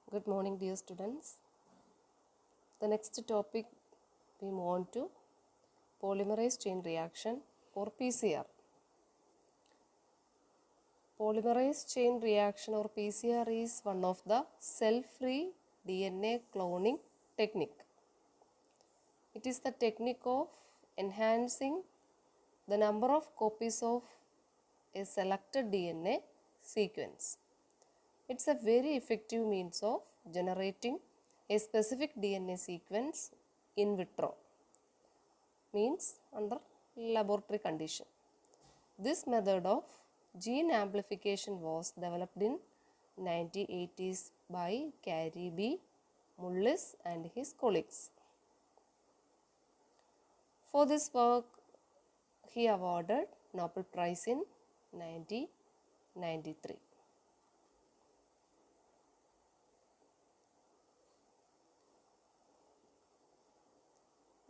Good morning, dear students. The next topic we move on to polymerase chain reaction or PCR. Polymerase chain reaction or PCR is one of the cell-free DNA cloning technique. It is the technique of enhancing the number of copies of a selected DNA sequence. It's a very effective means of generating a specific DNA sequence in vitro, means under laboratory condition. This method of gene amplification was developed in 1980s by Carey B. Mullis and his colleagues. For this work, he awarded Nobel Prize in 1993.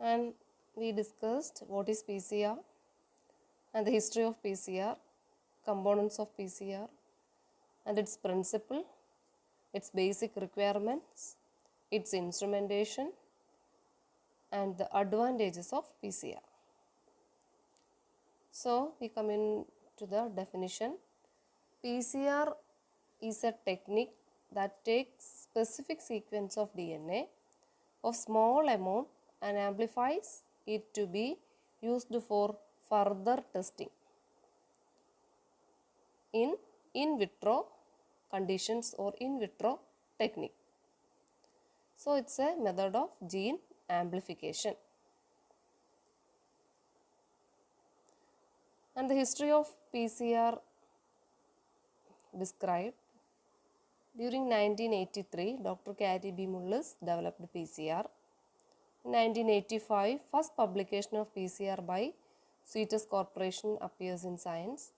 And we discussed what is PCR and the history of PCR, components of PCR and its principle, its basic requirements, its instrumentation and the advantages of PCR. So we come into the definition. PCR is a technique that takes specific sequence of DNA of small amount and amplifies it to be used for further testing in vitro conditions or in vitro technique. So it's a method of gene amplification. And the history of PCR described. During 1983, Dr. Carey B. Mullis developed PCR. In 1985, first publication of PCR by Sweetes Corporation appears in Science.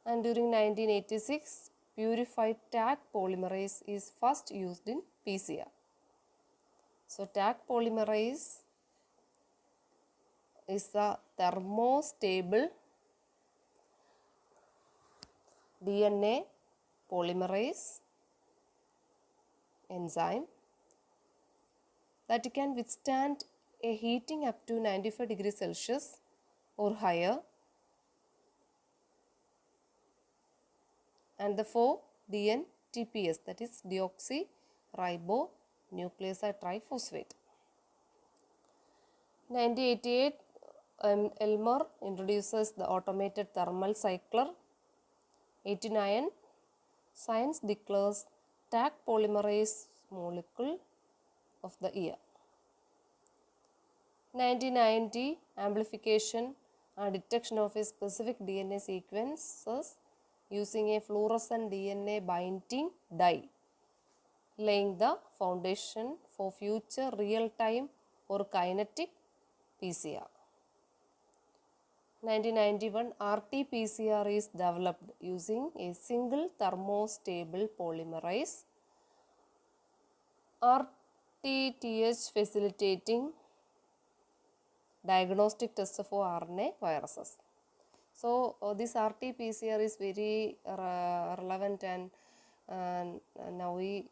And during 1986, purified Taq polymerase is first used in PCR. So Taq polymerase is a thermostable DNA polymerase enzyme that can withstand a heating up to 95 degrees Celsius or higher, and the 4-DNTPS, that is deoxyribonucleoside triphosphate. 1988, Elmer introduces the automated thermal cycler. 89, Science declares Taq polymerase molecule of the year. 1990, amplification and detection of a specific DNA sequences using a fluorescent DNA binding dye, laying the foundation for future real-time or kinetic PCR. 1991, RT-PCR is developed using a single thermostable polymerase, RTTH facilitating diagnostic tests for RNA viruses. So this RT-PCR is very relevant and now we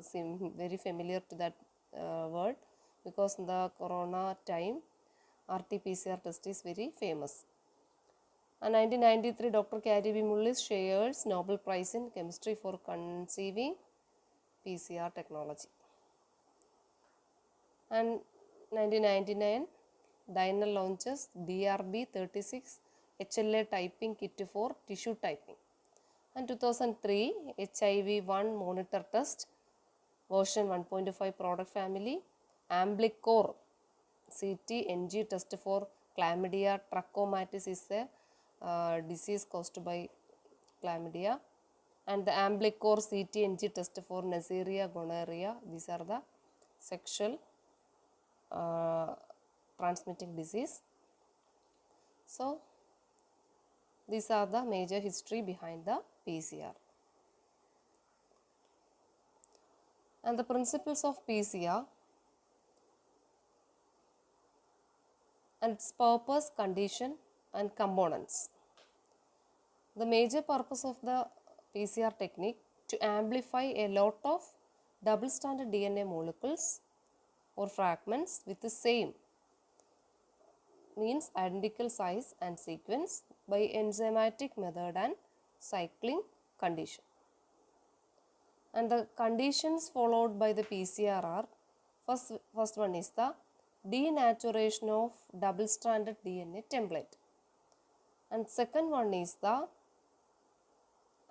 seem very familiar to that word because in the corona time RT-PCR test is very famous. In 1993, Dr. Carey B. Mullis shares Nobel Prize in Chemistry for conceiving PCR technology. And 1999, Dyner launches DRB36 HLA typing kit for tissue typing. And 2003, HIV-1 monitor test version 1.5 product family, Amblicor CT-NG test for chlamydia trachomatis is a disease caused by chlamydia, and the Amblicor CT-NG test for Neisseria gonorrhea. These are the sexual transmitting disease. So these are the major history behind the PCR. And the principles of PCR and its purpose, condition and components. The major purpose of the PCR technique to amplify a lot of double-stranded DNA molecules or fragments with the same, means identical size and sequence, by enzymatic method and cycling condition. And the conditions followed by the PCR are, first one is the denaturation of double-stranded DNA template, and second one is the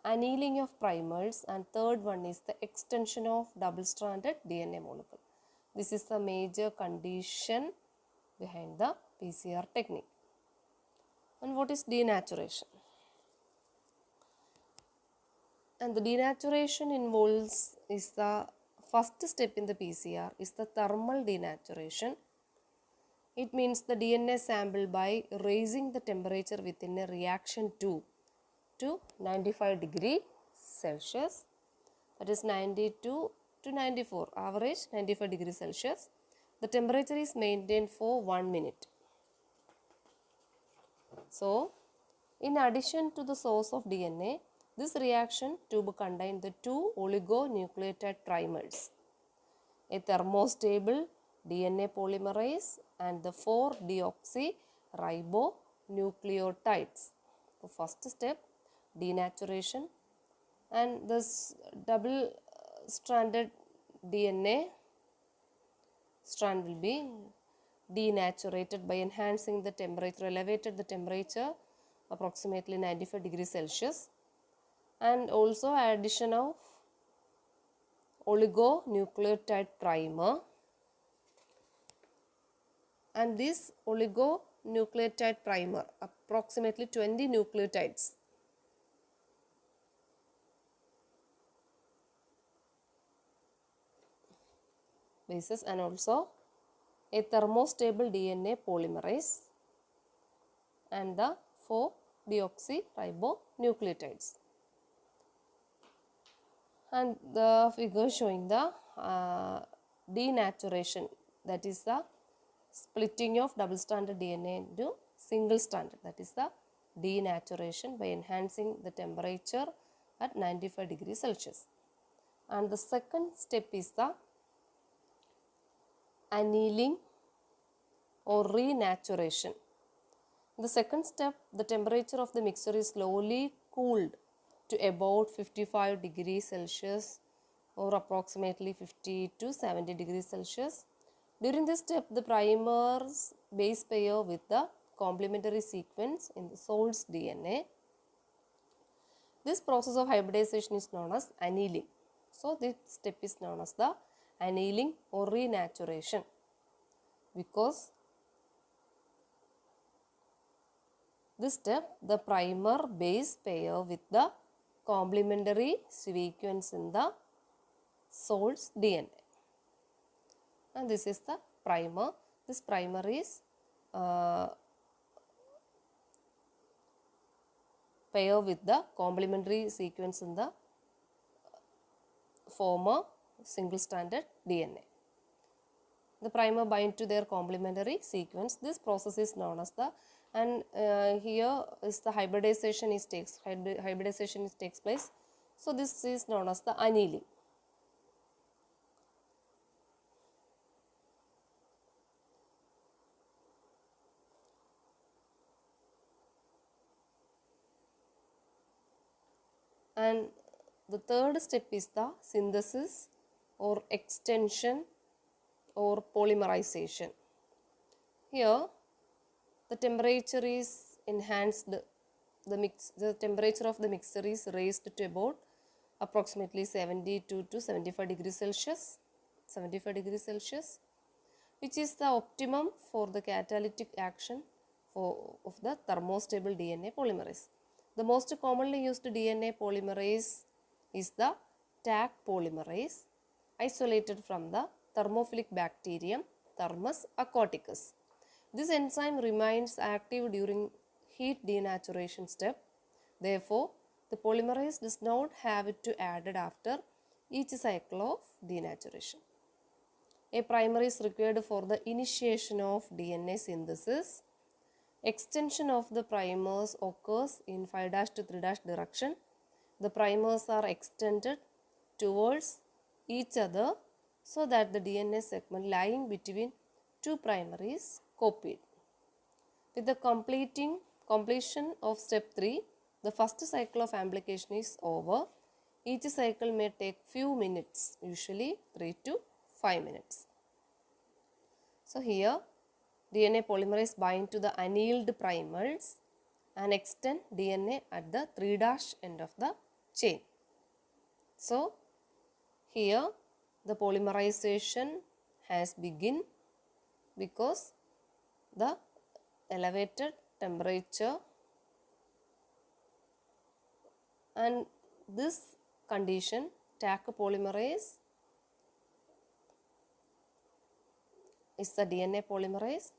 annealing of primers, and third one is the extension of double-stranded DNA molecule. This is the major condition behind the PCR technique. And what is denaturation? And the denaturation involves, is the first step in the PCR is the thermal denaturation. It means the DNA sample by raising the temperature within a reaction tube to 95 degree Celsius, that is 92 to 94, average 95 degree Celsius. The temperature is maintained for 1 minute. So, in addition to the source of DNA, this reaction tube contains the two oligonucleotide trimers, a thermostable DNA polymerase and the 4-deoxyribonucleotides. The first step, denaturation, and this double-stranded DNA strand will be denaturated by enhancing the temperature, elevated the temperature approximately 95 degrees Celsius, and also addition of oligonucleotide primer, and this oligonucleotide primer, approximately 20 nucleotides, bases, and also a thermostable DNA polymerase and the 4-deoxyribonucleotides. And the figure showing the denaturation, that is the splitting of double-stranded DNA into single-stranded, that is the denaturation by enhancing the temperature at 95 degrees Celsius. And the second step is the annealing or renaturation. In the second step, the temperature of the mixture is slowly cooled to about 55 degrees Celsius or approximately 50 to 70 degrees Celsius. During this step, the primers base pair with the complementary sequence in the source DNA. This process of hybridization is known as annealing. So, this step is known as the annealing or renaturation, because this step, the primer base pair with the complementary sequence in the source DNA. And this is the primer. This primer is pair with the complementary sequence in the former single-stranded DNA. The primer bind to their complementary sequence. This process is known as the, and here is the hybridization takes place. So this is known as the annealing. And the third step is the synthesis or extension or polymerization. Here the temperature is enhanced, the temperature of the mixture is raised to about approximately 72 to 75 degrees Celsius, which is the optimum for the catalytic action of the thermostable DNA polymerase. The most commonly used DNA polymerase is the Taq polymerase, isolated from the thermophilic bacterium Thermus aquaticus. This enzyme remains active during heat denaturation step. Therefore, the polymerase does not have to added after each cycle of denaturation. A primer is required for the initiation of DNA synthesis. Extension of the primers occurs in 5' to 3' direction. The primers are extended towards each other so that the DNA segment lying between two primers is copied. With the completion of step 3, the first cycle of amplification is over. Each cycle may take few minutes, usually 3 to 5 minutes. So here DNA polymerase bind to the annealed primers and extend DNA at the 3' end of the chain. So here the polymerization has begun because the elevated temperature and this condition Taq polymerase is the DNA polymerase.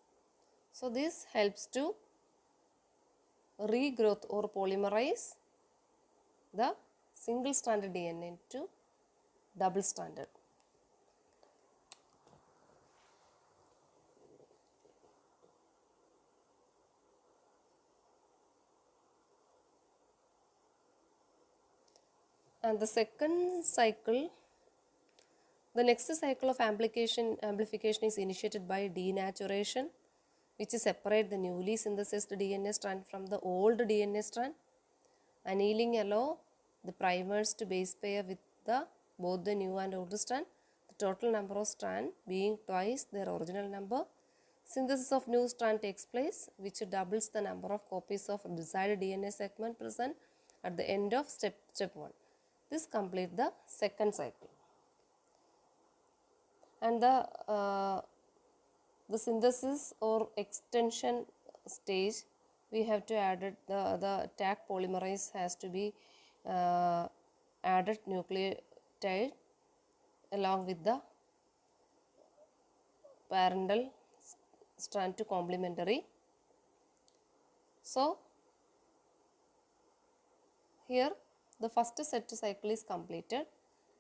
So this helps to regrowth or polymerize the single stranded DNA to double stranded. And the second cycle, the next cycle of amplification is initiated by denaturation, which separate the newly synthesized DNA strand from the old DNA strand. Annealing allow the primers to base pair with both the new and old strand, the total number of strand being twice their original number. Synthesis of new strand takes place, which doubles the number of copies of desired DNA segment present at the end of step 1. This completes the second cycle. And the synthesis or extension stage, we have to add the Taq polymerase has to be added nucleotide along with the parental strand to complementary. So here the first set cycle is completed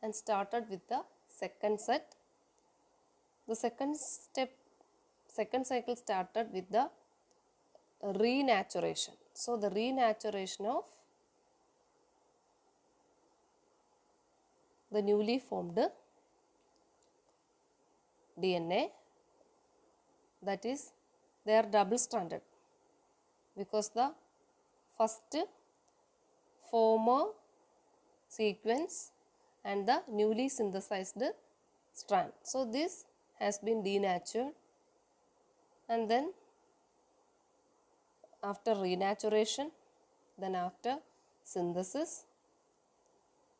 and started with the second set. The second cycle started with the renaturation. So the renaturation of the newly formed DNA, that is they are double stranded because the first former sequence and the newly synthesized strand. So this has been denatured, and then after renaturation, then after synthesis,